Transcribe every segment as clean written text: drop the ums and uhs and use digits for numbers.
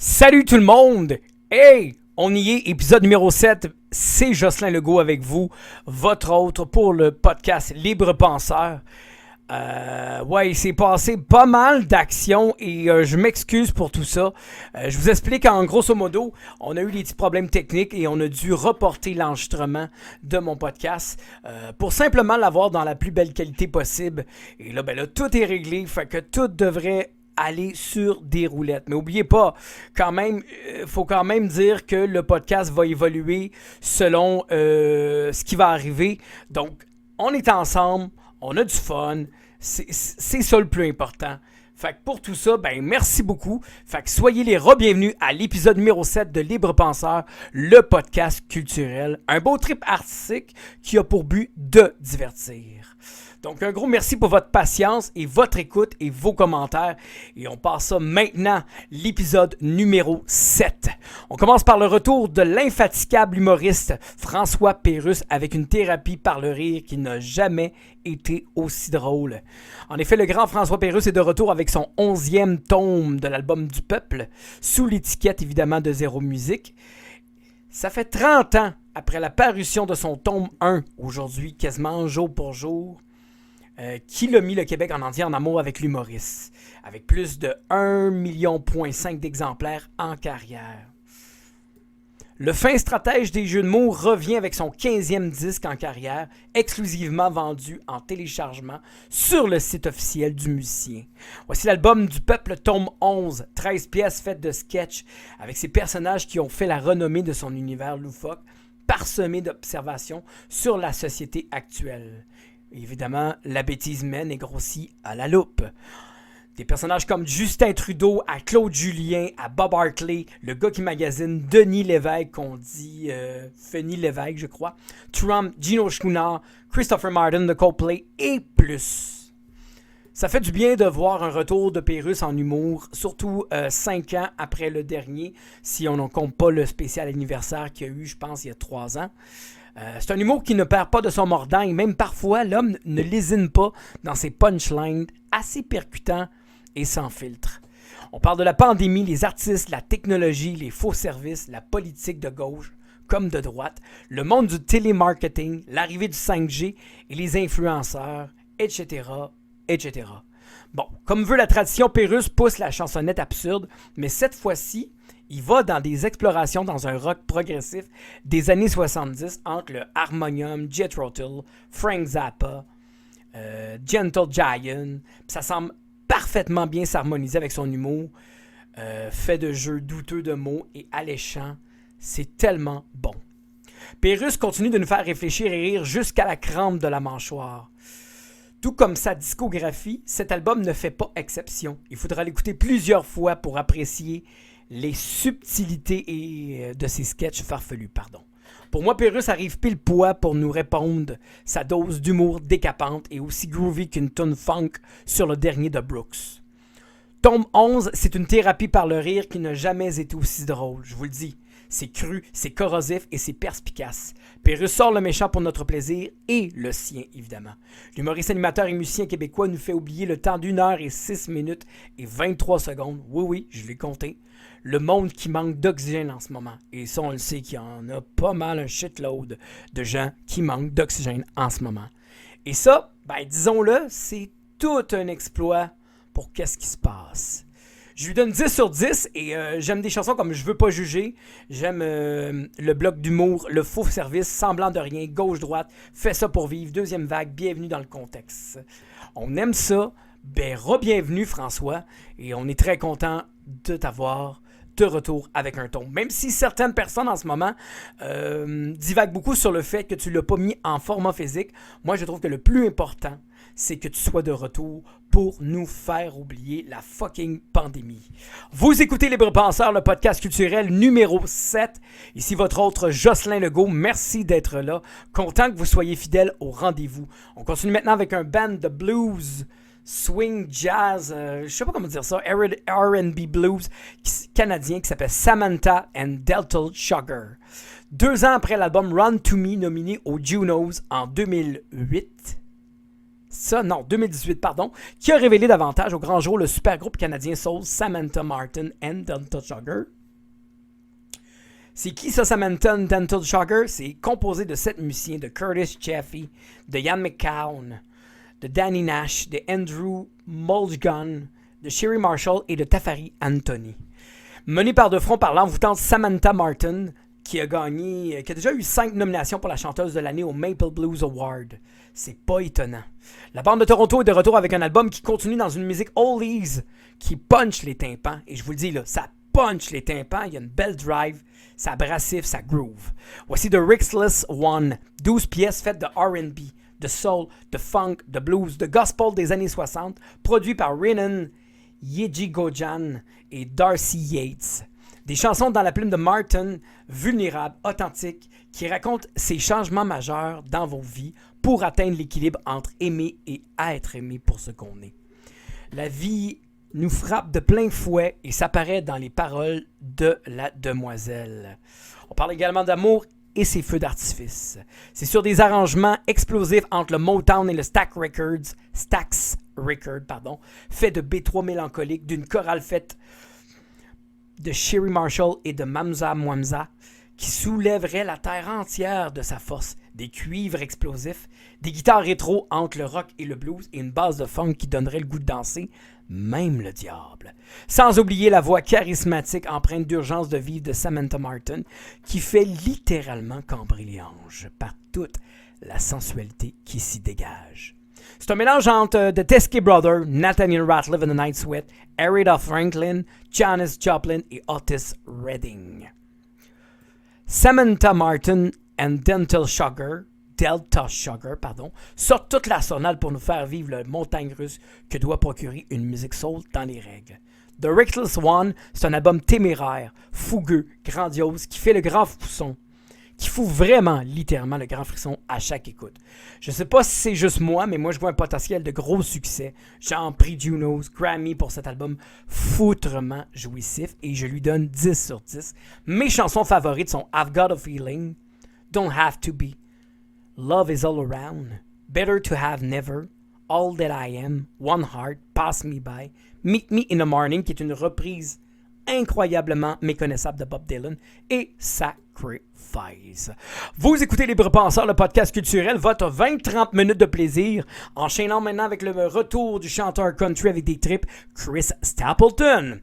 Salut tout le monde! Hey! On y est, épisode numéro 7. C'est Jocelyn Legault avec vous, votre hôte pour le podcast Libre Penseur. Il s'est passé pas mal d'actions et je m'excuse pour tout ça. Je vous explique en grosso modo, on a eu des petits problèmes techniques et on a dû reporter l'enregistrement de mon podcast pour simplement l'avoir dans la plus belle qualité possible. Et là, tout est réglé, fait que tout devrait aller sur des roulettes. Mais n'oubliez pas, quand même, faut quand même dire que le podcast va évoluer selon ce qui va arriver. Donc, on est ensemble, on a du fun, c'est ça le plus important. Fait que pour tout ça, merci beaucoup. Fait que soyez les re-bienvenus à l'épisode numéro 7 de Libre Penseur, le podcast culturel. Un beau trip artistique qui a pour but de divertir. Donc, un gros merci pour votre patience et votre écoute et vos commentaires. Et on passe ça maintenant, l'épisode numéro 7. On commence par le retour de l'infatigable humoriste François Pérusse avec une thérapie par le rire qui n'a jamais été aussi drôle. En effet, le grand François Pérusse est de retour avec son 11e tome de l'album du peuple, sous l'étiquette évidemment de Zéro Musique. Ça fait 30 ans après la parution de son tome 1, aujourd'hui quasiment jour pour jour, qu'il a mis le Québec en entier en amour avec l'humoriste, avec plus de 1,5 million d'exemplaires en carrière. Le fin stratège des jeux de mots revient avec son 15e disque en carrière, exclusivement vendu en téléchargement sur le site officiel du musicien. Voici l'album du peuple, tome 11, 13 pièces faites de sketchs, avec ses personnages qui ont fait la renommée de son univers loufoque, parsemé d'observations sur la société actuelle. Évidemment, la bêtise mène et grossit à la loupe. Des personnages comme Justin Trudeau, à Claude Julien, à Bob Hartley, le gars qui magasine Denis Lévesque, qu'on dit Feni Lévesque, je crois, Trump, Gino Chouinard, Christopher Martin de Coldplay et plus. Ça fait du bien de voir un retour de Pérusse en humour, surtout 5 ans après le dernier, si on ne compte pas le spécial anniversaire qu'il y a eu, je pense, il y a 3 ans. C'est un humour qui ne perd pas de son mordant et même parfois l'homme ne lésine pas dans ses punchlines assez percutants et sans filtre. On parle de la pandémie, les artistes, la technologie, les faux services, la politique de gauche comme de droite, le monde du télémarketing, l'arrivée du 5G et les influenceurs, etc., etc. Bon, comme veut la tradition, Pérusse pousse la chansonnette absurde, mais cette fois-ci, il va dans des explorations dans un rock progressif des années 70 entre le Harmonium, Jethro Tull, Frank Zappa, Gentle Giant. Ça semble parfaitement bien s'harmoniser avec son humour, fait de jeux douteux de mots et alléchant. C'est tellement bon. Pérusse continue de nous faire réfléchir et rire jusqu'à la crampe de la mâchoire. Tout comme sa discographie, cet album ne fait pas exception. Il faudra l'écouter plusieurs fois pour apprécier les subtilités de ses sketchs farfelus. Pour moi, Pérusse arrive pile poids pour nous répondre sa dose d'humour décapante et aussi groovy qu'une tonne funk sur le dernier de Brooks. Tome 11, c'est une thérapie par le rire qui n'a jamais été aussi drôle, je vous le dis. C'est cru, c'est corrosif et c'est perspicace. Pérusse sort le méchant pour notre plaisir et le sien, évidemment. L'humoriste animateur et musicien québécois nous fait oublier le temps d'1 heure et 6 minutes et 23 secondes. Oui, je l'ai compté. Le monde qui manque d'oxygène en ce moment. Et ça, on le sait qu'il y en a pas mal un shitload de gens qui manquent d'oxygène en ce moment. Et ça, disons-le, c'est tout un exploit pour qu'est-ce qui se passe. Je lui donne 10 sur 10 et j'aime des chansons comme Je veux pas juger. J'aime le bloc d'humour, le faux service, semblant de rien, gauche-droite, fais ça pour vivre, deuxième vague, bienvenue dans le contexte. On aime ça. Re-bienvenue François et on est très content de t'avoir de retour avec un ton. Même si certaines personnes en ce moment divaguent beaucoup sur le fait que tu ne l'as pas mis en format physique, moi je trouve que le plus important, c'est que tu sois de retour pour nous faire oublier la fucking pandémie. Vous écoutez Libre Penseur, le podcast culturel numéro 7. Ici votre autre Jocelyn Legault. Merci d'être là. Content que vous soyez fidèles au rendez-vous. On continue maintenant avec un band de blues, swing, jazz, je sais pas comment dire ça, R&B blues canadien qui s'appelle Samantha and Delta Sugar. 2 ans après l'album Run to Me, nominé aux Junos en 2008, ça, non, 2018, pardon, qui a révélé davantage au grand jour le super groupe canadien soul Samantha Martin and Dental Sugar. C'est qui ça, Samantha and Dental Sugar? C'est composé de 7 musiciens, de Curtis Chaffee, de Ian McCown, de Danny Nash, de Andrew Mulligan, de Sherry Marshall et de Tafari Anthony. Mené par de front par l'envoûtante Samantha Martin, qui a déjà eu 5 nominations pour la chanteuse de l'année au Maple Blues Award. C'est pas étonnant. La bande de Toronto est de retour avec un album qui continue dans une musique oldies, qui punch les tympans. Et je vous le dis, là, ça punch les tympans, il y a une belle drive, ça brassif, ça groove. Voici The Rixless One, 12 pièces faites de R&B, de soul, de funk, de blues, de gospel des années 60, produit par Renan Yejigojan et Darcy Yates. Des chansons dans la plume de Martin, vulnérables, authentiques, qui racontent ces changements majeurs dans vos vies pour atteindre l'équilibre entre aimer et être aimé pour ce qu'on est. La vie nous frappe de plein fouet et s'apparaît dans les paroles de la demoiselle. On parle également d'amour et ses feux d'artifice. C'est sur des arrangements explosifs entre le Motown et le Stax Records, fait de B3 mélancoliques, d'une chorale faite de Sherry Marshall et de Mamza Mwamza, qui soulèverait la terre entière de sa force, des cuivres explosifs, des guitares rétro entre le rock et le blues et une base de funk qui donnerait le goût de danser, même le diable. Sans oublier la voix charismatique empreinte d'urgence de vivre de Samantha Martin, qui fait littéralement cambrer les anges par toute la sensualité qui s'y dégage. C'est un mélange entre The Teskey Brothers, Nathaniel Rateliff and the Night Sweat, Aretha Franklin, Janis Joplin et Otis Redding. Samantha Martin and Delta Sugar, sortent toute l'arsenal pour nous faire vivre la montagne russe que doit procurer une musique soul dans les règles. The Rixless One, c'est un album téméraire, fougueux, grandiose, qui fait le grand frisson, qui fout vraiment, littéralement, le grand frisson à chaque écoute. Je sais pas si c'est juste moi, mais moi je vois un potentiel de gros succès. Genre prix Junos, Grammy pour cet album foutrement jouissif et je lui donne 10 sur 10. Mes chansons favorites sont I've Got a Feeling, Don't Have to Be, Love is All Around, Better to Have Never, All That I Am, One Heart, Pass Me By, Meet Me in the Morning, qui est une reprise incroyablement méconnaissable de Bob Dylan, et Sacrifice. Vous écoutez Libre Penseur, le podcast culturel, votre 20-30 minutes de plaisir, enchaînant maintenant avec le retour du chanteur country avec des tripes, Chris Stapleton.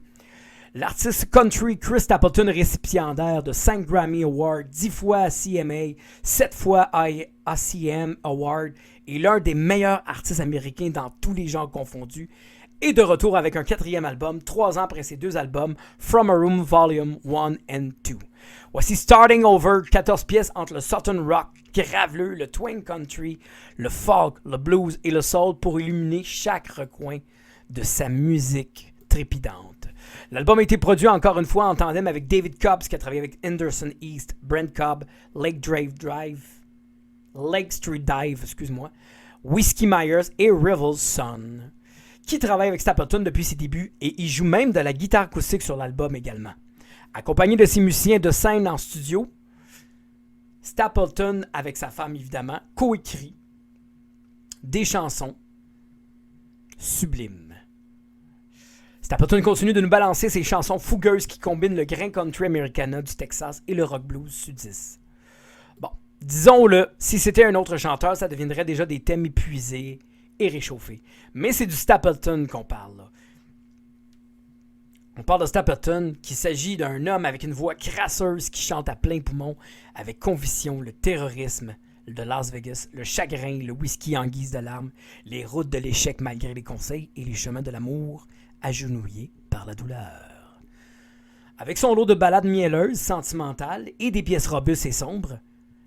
L'artiste country Chris Stapleton, récipiendaire de 5 Grammy Awards, 10 fois CMA, 7 fois ACM Award, est l'un des meilleurs artistes américains dans tous les genres confondus, et de retour avec un 4e album, 3 ans après ses 2 albums, From a Room Volume 1 and 2. Voici Starting Over, 14 pièces entre le Southern Rock graveleux, le Twin Country, le folk, le blues et le soul pour illuminer chaque recoin de sa musique trépidante. L'album a été produit encore une fois en tandem avec David Cobbs, qui a travaillé avec Henderson East, Brent Cobb, Lake Street Dive, Whiskey Myers et Rival Son, qui travaille avec Stapleton depuis ses débuts et il joue même de la guitare acoustique sur l'album également. Accompagné de ses musiciens de scène en studio, Stapleton, avec sa femme évidemment, coécrit des chansons sublimes. Stapleton continue de nous balancer ses chansons fougueuses qui combinent le grain country americana du Texas et le rock blues sudiste. Bon, disons-le, si c'était un autre chanteur, ça deviendrait déjà des thèmes épuisés et réchauffés. Mais c'est du Stapleton qu'on parle là. On parle de Stapleton, qu'il s'agit d'un homme avec une voix crasseuse qui chante à plein poumon, avec conviction, le terrorisme de Las Vegas, le chagrin, le whisky en guise de larmes, les routes de l'échec malgré les conseils et les chemins de l'amour agenouillés par la douleur. Avec son lot de ballades mielleuses, sentimentales et des pièces robustes et sombres,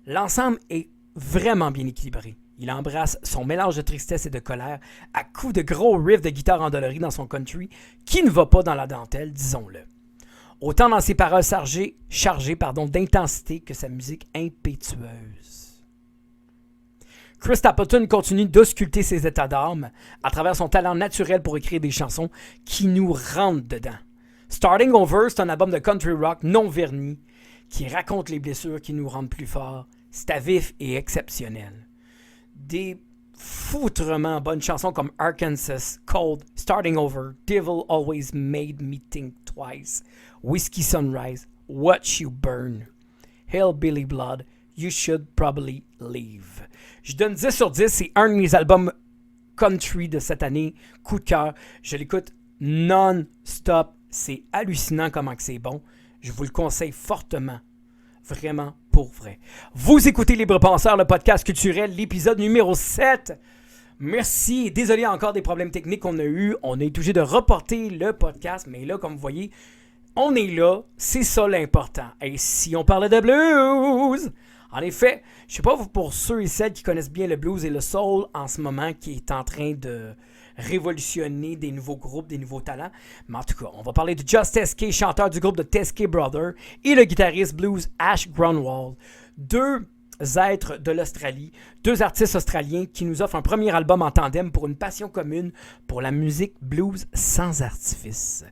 l'ensemble est vraiment bien équilibré. Il embrasse son mélange de tristesse et de colère à coups de gros riffs de guitare endolorie dans son country qui ne va pas dans la dentelle, disons-le. Autant dans ses paroles chargées d'intensité que sa musique impétueuse. Chris Stapleton continue d'ausculter ses états d'âme à travers son talent naturel pour écrire des chansons qui nous rentrent dedans. Starting Over, c'est un album de country rock non verni qui raconte les blessures qui nous rendent plus forts. C'est à vif et exceptionnel. Des foutrement bonnes chansons comme Arkansas, Cold, Starting Over, Devil Always Made Me Think Twice, Whiskey Sunrise, Watch You Burn, Hillbilly Blood, You Should Probably Leave. Je donne 10 sur 10, c'est un de mes albums country de cette année, coup de cœur. Je l'écoute non-stop, c'est hallucinant comment que c'est bon. Je vous le conseille fortement. Vraiment, pour vrai. Vous écoutez Libre Penseur, le podcast culturel, l'épisode numéro 7. Merci. Désolé encore des problèmes techniques qu'on a eu. On est obligé de reporter le podcast, mais là, comme vous voyez, on est là. C'est ça l'important. Et si on parlait de blues? En effet, je ne sais pas pour ceux et celles qui connaissent bien le blues et le soul en ce moment, qui est en train de révolutionner des nouveaux groupes, des nouveaux talents. Mais en tout cas, on va parler de Just Teskey, chanteur du groupe de Teskey Brothers, et le guitariste blues Ash Grunwald. Deux êtres de l'Australie, deux artistes australiens qui nous offrent un premier album en tandem pour une passion commune pour la musique blues sans artifice.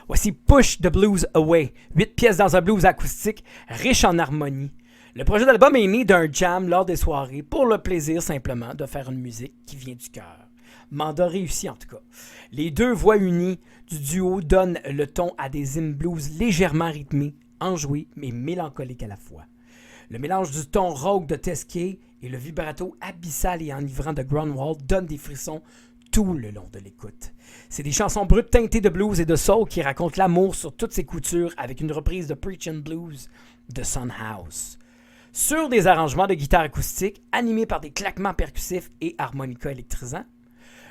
Voici Push the Blues Away, 8 pièces dans un blues acoustique riche en harmonie. Le projet d'album est né d'un jam lors des soirées pour le plaisir simplement de faire une musique qui vient du cœur. Mandat réussi en tout cas. Les deux voix unies du duo donnent le ton à des hymnes blues légèrement rythmés, enjoués mais mélancoliques à la fois. Le mélange du ton rauque de Teskey et le vibrato abyssal et enivrant de Grunwald donne des frissons tout le long de l'écoute. C'est des chansons brutes teintées de blues et de soul qui racontent l'amour sur toutes ses coutures avec une reprise de Preachin' Blues de Son House. Sur des arrangements de guitare acoustique animés par des claquements percussifs et harmonica électrisants,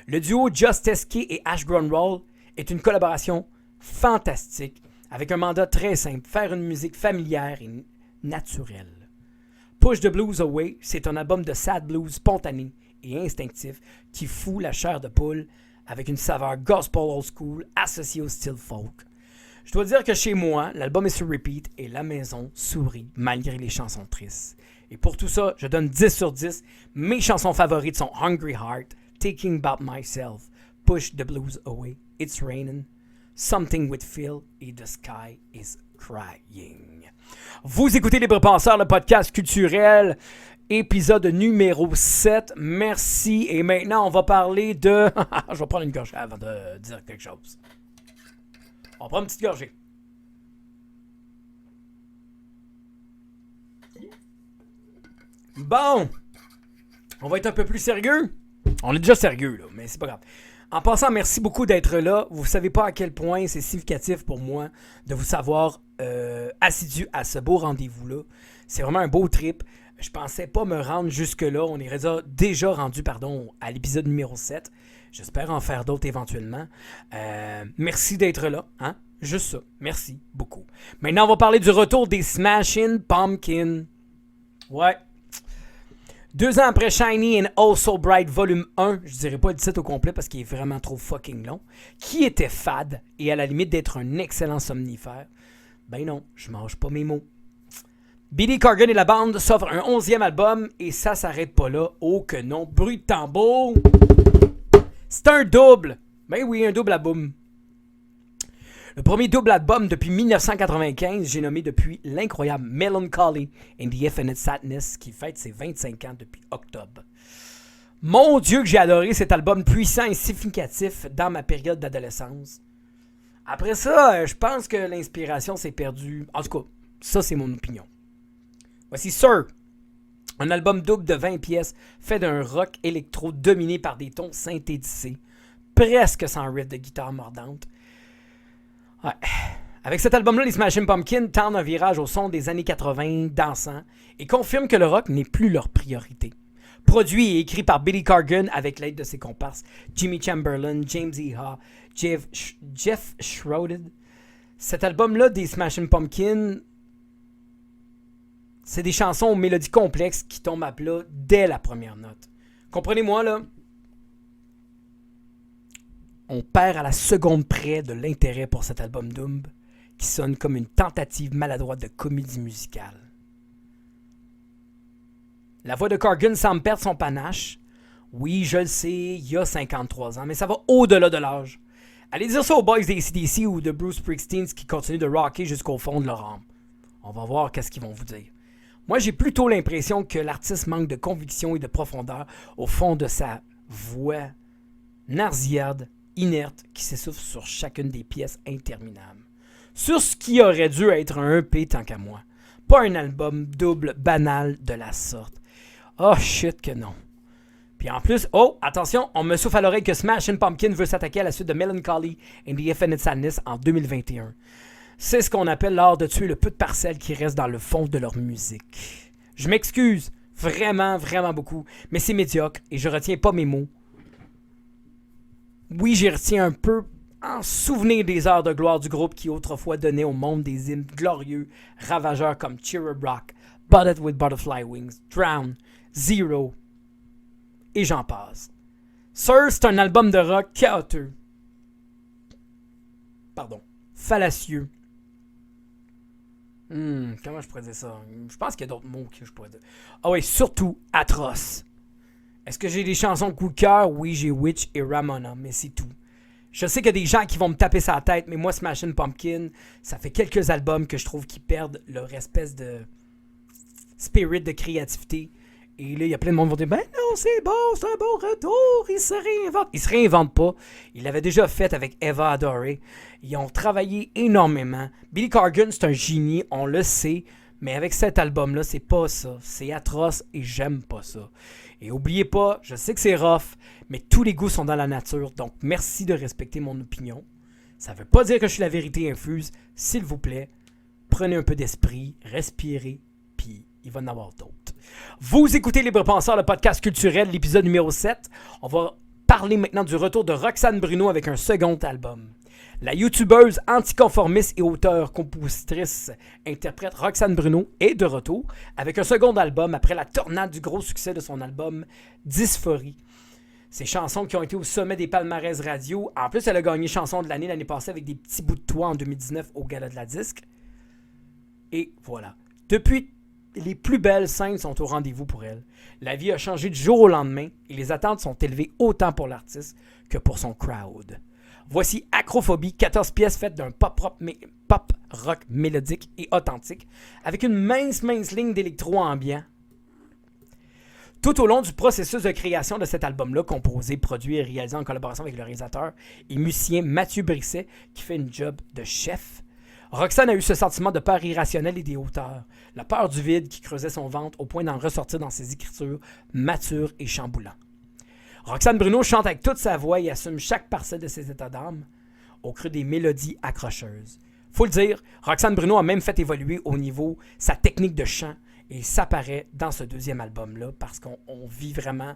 le duo Just Teskey et Ash Grunwald est une collaboration fantastique avec un mandat très simple, faire une musique familière et naturelle. Push the Blues Away, c'est un album de sad blues spontané et instinctif qui fout la chair de poule avec une saveur gospel old school associée au style folk. Je dois dire que chez moi, l'album est sur repeat et la maison sourit malgré les chansons tristes. Et pour tout ça, je donne 10 sur 10. Mes chansons favorites sont Hungry Heart, Thinking About Myself, Push the Blues Away, It's Raining, Something with Phil et The Sky is Crying. Vous écoutez Libre Penseur, le podcast culturel, épisode numéro 7. Merci. Et maintenant, on va parler de... Je vais prendre une gorgée avant de dire quelque chose. On prend une petite gorgée. Bon. On va être un peu plus sérieux. On est déjà sérieux, là, mais c'est pas grave. En passant, merci beaucoup d'être là. Vous ne savez pas à quel point c'est significatif pour moi de vous savoir assidu à ce beau rendez-vous-là. C'est vraiment un beau trip. Je pensais pas me rendre jusque-là. On est déjà rendu à l'épisode numéro 7. J'espère en faire d'autres éventuellement. Merci d'être là. Hein? Juste ça. Merci beaucoup. Maintenant, on va parler du retour des Smashing Pumpkins. Ouais. 2 ans après Shiny and Oh So Bright volume 1, je dirais pas le titre au complet parce qu'il est vraiment trop fucking long, qui était fade et à la limite d'être un excellent somnifère. Ben non, je mange pas mes mots. Billy Corgan et la bande s'offrent un 11e album et ça s'arrête pas là. Oh que non, bruit de tambour. C'est un double. Ben oui, un double album. Le premier double album depuis 1995, j'ai nommé depuis l'incroyable Melancholy and the Infinite Sadness, qui fête ses 25 ans depuis octobre. Mon Dieu que j'ai adoré cet album puissant et significatif dans ma période d'adolescence. Après ça, je pense que l'inspiration s'est perdue. En tout cas, ça c'est mon opinion. Voici Sir, un album double de 20 pièces fait d'un rock électro dominé par des tons synthétisés, presque sans riff de guitare mordante. Ouais. Avec cet album-là, les Smashing Pumpkins tendent un virage au son des années 80, dansant, et confirment que le rock n'est plus leur priorité. Produit et écrit par Billy Corgan avec l'aide de ses comparses Jimmy Chamberlain, James Iha, Jeff Schroeder. Cet album-là des Smashing Pumpkins, c'est des chansons aux mélodies complexes qui tombent à plat dès la première note. Comprenez-moi, là? On perd à la seconde près de l'intérêt pour cet album Doom qui sonne comme une tentative maladroite de comédie musicale. La voix de Corgan semble perdre son panache. Oui, je le sais, il y a 53 ans, mais ça va au-delà de l'âge. Allez dire ça aux boys des AC/DC ou de Bruce Springsteen qui continuent de rocker jusqu'au fond de leur âme. On va voir qu'est-ce qu'ils vont vous dire. Moi, j'ai plutôt l'impression que l'artiste manque de conviction et de profondeur au fond de sa voix nasillarde, inerte, qui s'essouffle sur chacune des pièces interminables. Sur ce qui aurait dû être un EP tant qu'à moi. Pas un album double banal de la sorte. Oh shit que non. Puis en plus, oh, attention, on me souffle à l'oreille que Smashing Pumpkins veut s'attaquer à la suite de Melancholy and the Infinite Sadness en 2021. C'est ce qu'on appelle l'art de tuer le peu de parcelles qui reste dans le fond de leur musique. Je m'excuse, vraiment, vraiment beaucoup, mais c'est médiocre et je retiens pas mes mots. Oui, j'y retiens un peu en souvenir des heures de gloire du groupe qui autrefois donnait au monde des hymnes glorieux, ravageurs comme Cheer Up Rock, Bullet with Butterfly Wings, Drown, Zero, et j'en passe. Sir, c'est un album de rock chaotique. Fallacieux. Comment je pourrais dire ça? Je pense qu'il y a d'autres mots que je pourrais dire. Ah oui, surtout atroce. Est-ce que j'ai des chansons de coup de cœur? Oui, j'ai Witch et Ramona, mais c'est tout. Je sais qu'il y a des gens qui vont me taper sa tête, mais moi, Smashing Pumpkins, ça fait quelques albums que je trouve qu'ils perdent leur espèce de spirit de créativité. Et là, il y a plein de monde qui vont dire « Ben non, c'est bon, c'est un bon retour, il se réinvente. » Il se réinvente pas. Il l'avait déjà fait avec Eva Adore. Ils ont travaillé énormément. Billy Corgan, c'est un génie, on le sait. Mais avec cet album-là, c'est pas ça. C'est atroce et j'aime pas ça. Et oubliez pas, je sais que c'est rough, mais tous les goûts sont dans la nature. Donc, merci de respecter mon opinion. Ça veut pas dire que je suis la vérité infuse. S'il vous plaît, prenez un peu d'esprit, respirez, puis il va en avoir d'autres. Vous écoutez Libre Penseur, le podcast culturel, l'épisode numéro 7. On va parler maintenant du retour de Roxane Bruno avec un second album. La youtubeuse anticonformiste et auteure-compositrice interprète Roxane Bruno est de retour avec un second album après la tornade du gros succès de son album Dysphorie. Ces chansons qui ont été au sommet des palmarès radio. En plus, elle a gagné chanson de l'année passée avec des petits bouts de toit en 2019 au Gala de la Disque. Et voilà. Depuis, les plus belles scènes sont au rendez-vous pour elle. La vie a changé du jour au lendemain et les attentes sont élevées autant pour l'artiste que pour son crowd. Voici Acrophobie, 14 pièces faites d'un pop rock mélodique et authentique, avec une mince ligne d'électro ambiant. Tout au long du processus de création de cet album-là, composé, produit et réalisé en collaboration avec le réalisateur et musicien Mathieu Brisset, qui fait une job de chef, Roxane a eu ce sentiment de peur irrationnelle et des hauteurs, la peur du vide qui creusait son ventre au point d'en ressortir dans ses écritures matures et chamboulantes. Roxane Bruno chante avec toute sa voix et assume chaque parcelle de ses états d'âme au creux des mélodies accrocheuses. Faut le dire, Roxane Bruno a même fait évoluer au niveau sa technique de chant et ça paraît dans ce deuxième album-là parce qu'on vit vraiment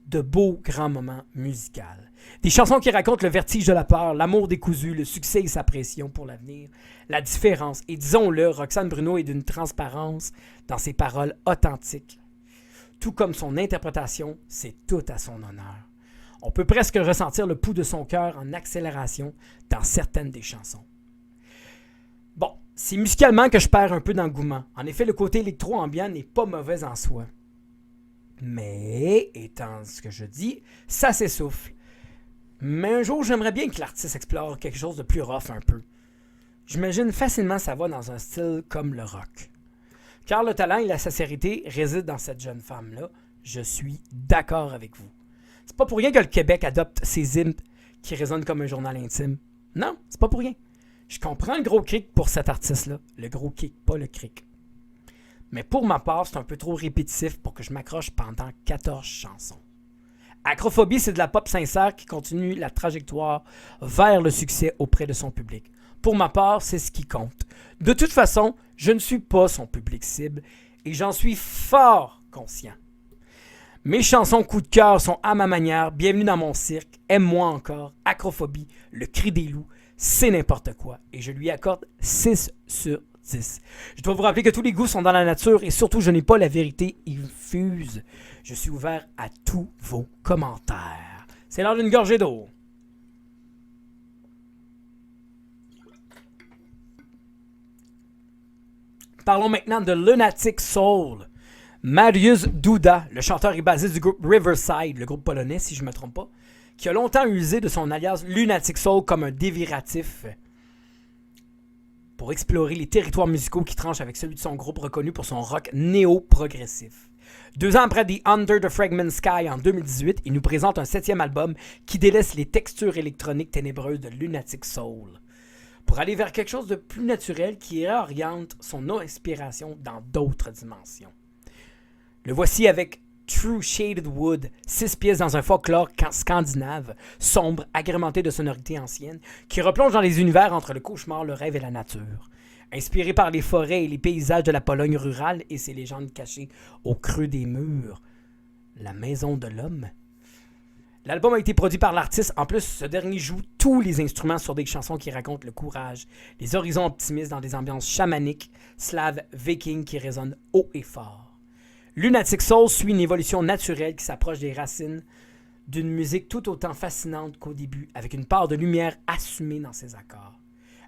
de beaux grands moments musicaux. Des chansons qui racontent le vertige de la peur, l'amour décousu, le succès et sa pression pour l'avenir, la différence. Et disons-le, Roxane Bruno est d'une transparence dans ses paroles authentiques. Tout comme son interprétation, c'est tout à son honneur. On peut presque ressentir le pouls de son cœur en accélération dans certaines des chansons. Bon, c'est musicalement que je perds un peu d'engouement. En effet, le côté électro-ambiant n'est pas mauvais en soi. Mais, étant ce que je dis, ça s'essouffle. Mais un jour, j'aimerais bien que l'artiste explore quelque chose de plus rough un peu. J'imagine facilement ça va dans un style comme le rock. Car le talent et la sincérité résident dans cette jeune femme-là. Je suis d'accord avec vous. C'est pas pour rien que le Québec adopte ces hymnes qui résonnent comme un journal intime. Non, c'est pas pour rien. Je comprends le gros cric pour cet artiste-là. Le gros kick, pas le cric. Mais pour ma part, c'est un peu trop répétitif pour que je m'accroche pendant 14 chansons. Acrophobie, c'est de la pop sincère qui continue la trajectoire vers le succès auprès de son public. Pour ma part, c'est ce qui compte. De toute façon, je ne suis pas son public cible et j'en suis fort conscient. Mes chansons coup de cœur sont à ma manière, bienvenue dans mon cirque, aime-moi encore, Acrophobie, le cri des loups, c'est n'importe quoi et je lui accorde 6 sur 10. Je dois vous rappeler que tous les goûts sont dans la nature et surtout je n'ai pas la vérité infuse. Je suis ouvert à tous vos commentaires. C'est l'heure d'une gorgée d'eau. Parlons maintenant de Lunatic Soul. Mariusz Duda, le chanteur et bassiste du groupe Riverside, le groupe polonais si je ne me trompe pas, qui a longtemps usé de son alias Lunatic Soul comme un déviratif pour explorer les territoires musicaux qui tranchent avec celui de son groupe reconnu pour son rock néo-progressif. 2 ans après The Under the Fragment Sky en 2018, il nous présente un 7e album qui délaisse les textures électroniques ténébreuses de Lunatic Soul pour aller vers quelque chose de plus naturel qui réoriente son inspiration dans d'autres dimensions. Le voici avec True Shaded Wood, 6 pièces dans un folklore scandinave, sombre, agrémenté de sonorités anciennes, qui replonge dans les univers entre le cauchemar, le rêve et la nature. Inspiré par les forêts et les paysages de la Pologne rurale et ses légendes cachées au creux des murs, la maison de l'homme. L'album a été produit par l'artiste. En plus, ce dernier joue tous les instruments sur des chansons qui racontent le courage, les horizons optimistes dans des ambiances chamaniques, slaves, vikings qui résonnent haut et fort. Lunatic Soul suit une évolution naturelle qui s'approche des racines d'une musique tout autant fascinante qu'au début, avec une part de lumière assumée dans ses accords.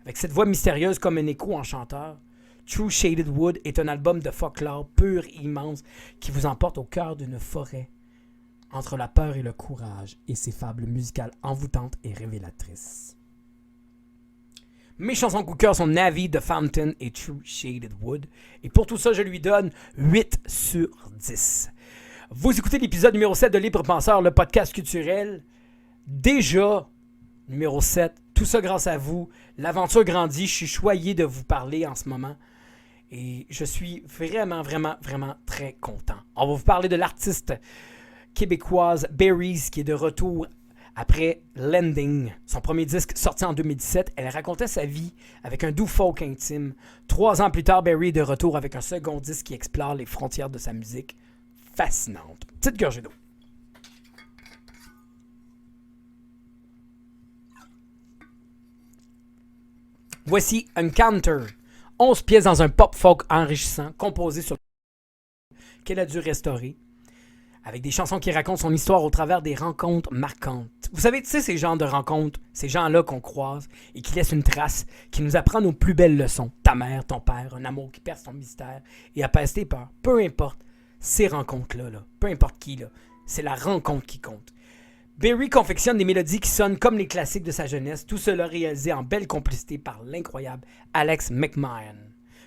Avec cette voix mystérieuse comme un écho enchanteur, True Shaded Wood est un album de folklore pur et immense qui vous emporte au cœur d'une forêt, entre la peur et le courage, et ses fables musicales envoûtantes et révélatrices. Mes chansons coup de cœur sont Navi, The Fountain et True Shaded Wood. Et pour tout ça, je lui donne 8 sur 10. Vous écoutez l'épisode numéro 7 de Libre Penseur, le podcast culturel. Déjà, numéro 7, tout ça grâce à vous. L'aventure grandit, je suis choyé de vous parler en ce moment. Et je suis vraiment très content. On va vous parler de l'artiste québécoise Berries qui est de retour après Landing, son premier disque sorti en 2017. Elle racontait sa vie avec un doux folk intime. 3 ans plus tard, Berry est de retour avec un second disque qui explore les frontières de sa musique. Fascinante. Petite gorgée d'eau. Voici Encounter. 11 pièces dans un pop folk enrichissant, composé sur qu'elle a dû restaurer, avec des chansons qui racontent son histoire au travers des rencontres marquantes. Vous savez, tu sais, ces genres de rencontres, ces gens-là qu'on croise et qui laissent une trace, qui nous apprennent nos plus belles leçons. Ta mère, ton père, un amour qui perce ton mystère et apaise tes peurs. Peu importe ces rencontres-là, peu importe qui, c'est la rencontre qui compte. Berry confectionne des mélodies qui sonnent comme les classiques de sa jeunesse, tout cela réalisé en belle complicité par l'incroyable Alex McMahon,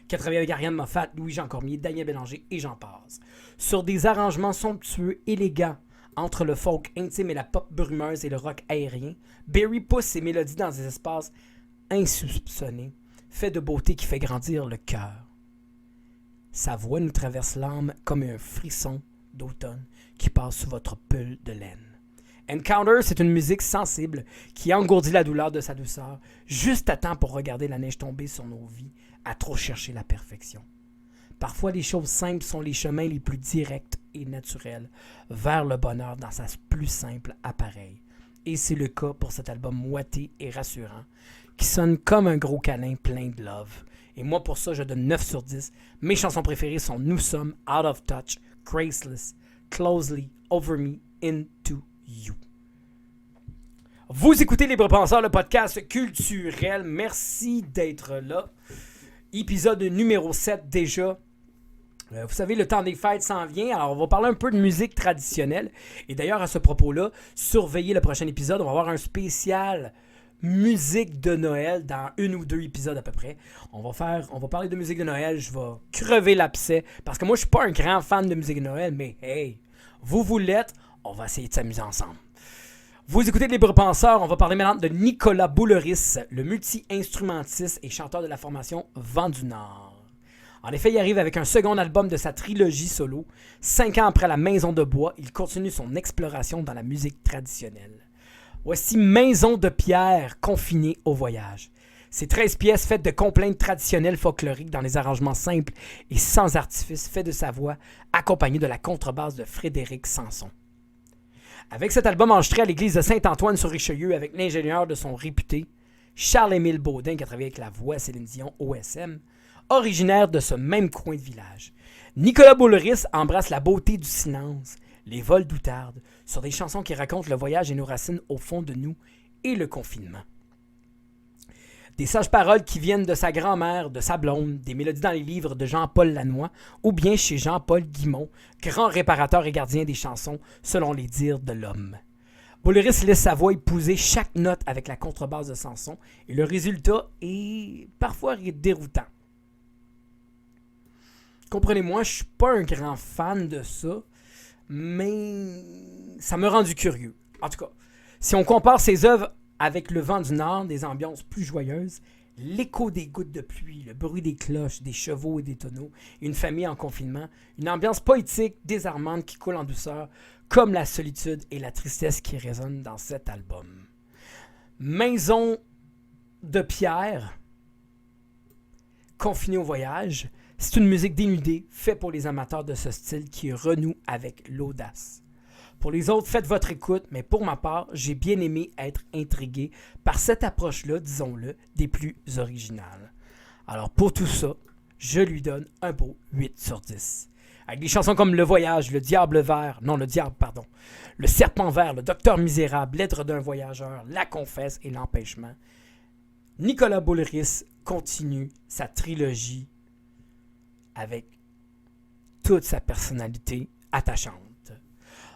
qui a travaillé avec Ariane Moffat, Louis-Jean Cormier, Daniel Bélanger et j'en passe. Sur des arrangements somptueux, élégants, entre le folk intime et la pop brumeuse et le rock aérien, Berry pousse ses mélodies dans des espaces insoupçonnés, fait de beauté qui fait grandir le cœur. Sa voix nous traverse l'âme comme un frisson d'automne qui passe sous votre pull de laine. Encounter, c'est une musique sensible qui engourdit la douleur de sa douceur, juste à temps pour regarder la neige tomber sur nos vies, à trop chercher la perfection. Parfois, les choses simples sont les chemins les plus directs et naturels vers le bonheur dans sa plus simple appareil. Et c'est le cas pour cet album moité et rassurant, qui sonne comme un gros câlin plein de love. Et moi, pour ça, je donne 9 sur 10. Mes chansons préférées sont Nous sommes, Out of Touch, Graceless, Closely, Over Me, Into You. Vous écoutez Libre Penseur, le podcast culturel. Merci d'être là. Épisode numéro 7 déjà. Vous savez, le temps des fêtes s'en vient, alors on va parler un peu de musique traditionnelle. Et d'ailleurs, à ce propos-là, surveillez le prochain épisode. On va avoir un spécial musique de Noël dans 1 ou 2 épisodes à peu près. On va parler de musique de Noël. Je vais crever l'abcès parce que moi, je suis pas un grand fan de musique de Noël, mais hey, vous l'êtes, on va essayer de s'amuser ensemble. Vous écoutez Libre Penseur, on va parler maintenant de Nicolas Bouleris, le multi-instrumentiste et chanteur de la formation Vent du Nord. En effet, il arrive avec un second album de sa trilogie solo. 5 ans après La Maison de Bois, il continue son exploration dans la musique traditionnelle. Voici Maison de pierre confinée au voyage. Ces 13 pièces faites de complaintes traditionnelles folkloriques dans les arrangements simples et sans artifice fait de sa voix, accompagnée de la contrebasse de Frédéric Sanson. Avec cet album enregistré à l'église de Saint-Antoine-sur-Richelieu avec l'ingénieur de son réputé, Charles-Émile Baudin, qui a travaillé avec la voix Céline Dion OSM, originaire de ce même coin de village. Nicolas Bouleris embrasse la beauté du silence, les vols d'outarde, sur des chansons qui racontent le voyage et nos racines au fond de nous et le confinement. Des sages paroles qui viennent de sa grand-mère, de sa blonde, des mélodies dans les livres de Jean-Paul Lannoy ou bien chez Jean-Paul Guimont, grand réparateur et gardien des chansons selon les dires de l'homme. Boulris laisse sa voix épouser chaque note avec la contrebasse de Samson et le résultat est parfois déroutant. Comprenez-moi, je ne suis pas un grand fan de ça, mais ça m'a rendu curieux. En tout cas, si on compare ses œuvres avec Le Vent du Nord, des ambiances plus joyeuses, l'écho des gouttes de pluie, le bruit des cloches, des chevaux et des tonneaux, une famille en confinement, une ambiance poétique, désarmante qui coule en douceur, comme la solitude et la tristesse qui résonnent dans cet album. Maison de pierre, confiné au voyage, c'est une musique dénudée, faite pour les amateurs de ce style qui renoue avec l'audace. Pour les autres, faites votre écoute, mais pour ma part, j'ai bien aimé être intrigué par cette approche-là, disons-le, des plus originales. Alors pour tout ça, je lui donne un beau 8 sur 10. Avec des chansons comme Le Voyage, Le Diable Vert, Le Serpent Vert, Le Docteur Misérable, Lettre d'un voyageur, La Confesse et L'Empêchement, Nicolas Boulris continue sa trilogie avec toute sa personnalité attachante.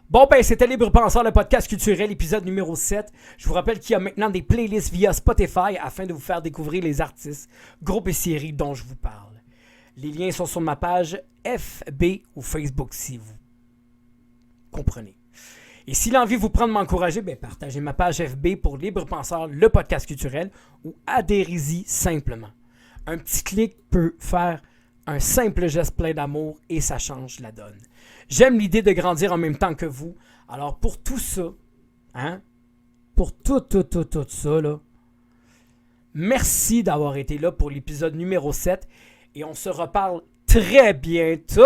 Bon, ben, c'était Libre Penseur, le podcast culturel, épisode numéro 7. Je vous rappelle qu'il y a maintenant des playlists via Spotify afin de vous faire découvrir les artistes, groupes et séries dont je vous parle. Les liens sont sur ma page FB ou Facebook si vous comprenez. Et si l'envie vous prend de m'encourager, ben, partagez ma page FB pour Libre Penseur, le podcast culturel, ou adhérez-y simplement. Un petit clic peut faire un simple geste plein d'amour et ça change la donne. J'aime l'idée de grandir en même temps que vous. Alors pour tout ça, pour tout ça, là, merci d'avoir été là pour l'épisode numéro 7 et on se reparle très bientôt.